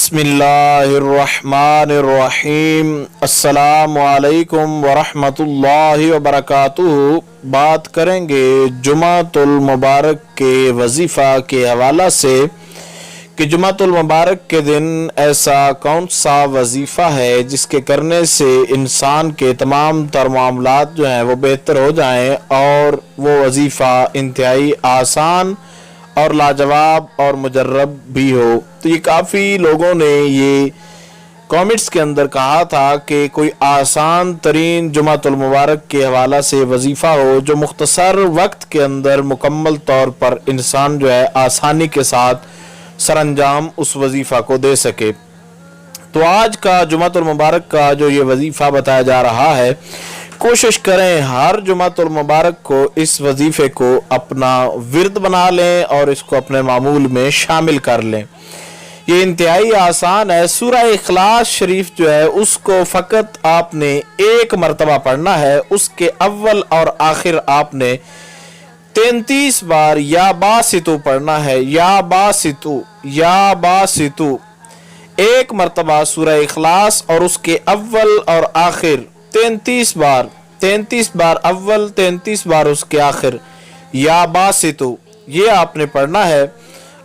बिस्मिल्लाहिर्रहमानिर्रहीम। अस्सलामुअलैकुम वरहमतुल्लाहि वबरकातुहू। बात करेंगे जुमातुल मुबारक के वजीफ़ा के हवाला से कि जुमातुल मुबारक के दिन ऐसा कौन सा वजीफ़ा है जिसके करने से इंसान के तमाम तर मामलात जो हैं वो बेहतर हो जाएं और वो वजीफ़ा इंतहाई आसान और लाजवाब और मुजर्रब भी हो। तो ये काफ़ी लोगों ने ये कमेंट्स के अंदर कहा था कि कोई आसान तरीन जुमातुल मुबारक के हवाला से वजीफ़ा हो जो मुख्तसर वक्त के अंदर मुकम्मल तौर पर इंसान जो है आसानी के साथ सरअंजाम उस वजीफ़ा को दे सके। तो आज का जुमातुल मुबारक का जो ये वजीफ़ा बताया जा रहा है, कोशिश करें हर जुमातुल मुबारक को इस वजीफ़े को अपना विर्द बना लें और इसको अपने मामूल में शामिल कर लें। ये इंतहाई आसान है। सूरह इखलास शरीफ जो है उसको फ़कत आपने एक मरतबा पढ़ना है। उसके अव्वल और आखिर आपने 33 बार या बासितु पढ़ना है। या बासितु, या बासितु, एक मरतबा सूरह इखलास और उसके अव्वल और आखिर 33 बार अव्वल, 33 बार उसके आखिर या बासितु, ये आपने पढ़ना है।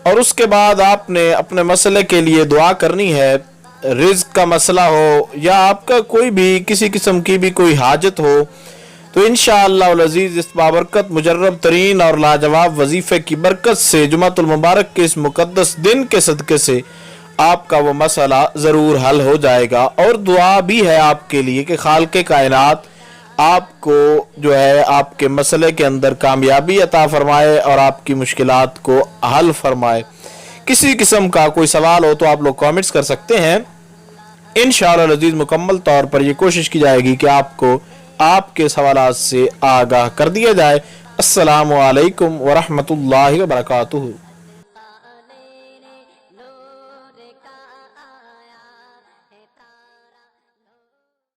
और उसके बाद आपने अपने मसले के लिए दुआ करनी है। रिज़्क का मसला हो या आपका कोई भी किसी किस्म की भी कोई हाजत हो तो इंशाअल्लाह अज़ीज़ इस बाबरकत मुजर्रब तरीन और लाजवाब वजीफ़े की बरकत से जुमातुल मुबारक के इस मुक़द्दस दिन के सदक़े से आपका वो मसला ज़रूर हल हो जाएगा। और दुआ भी है आपके लिए कि खालिक़े कायनात आपको जो है आपके मसले के अंदर कामयाबी अता फरमाए और आपकी मुश्किलात को हल फरमाए। किसी किस्म का कोई सवाल हो तो आप लोग कमेंट्स कर सकते हैं। इंशाअल्लाह अज़ीज़ मुकम्मल तौर पर ये कोशिश की जाएगी कि आपको आपके सवालात से आगाह कर दिया जाए। अस्सलामु अलैकुम वरहमतुल्लाहि वबरकातुहू।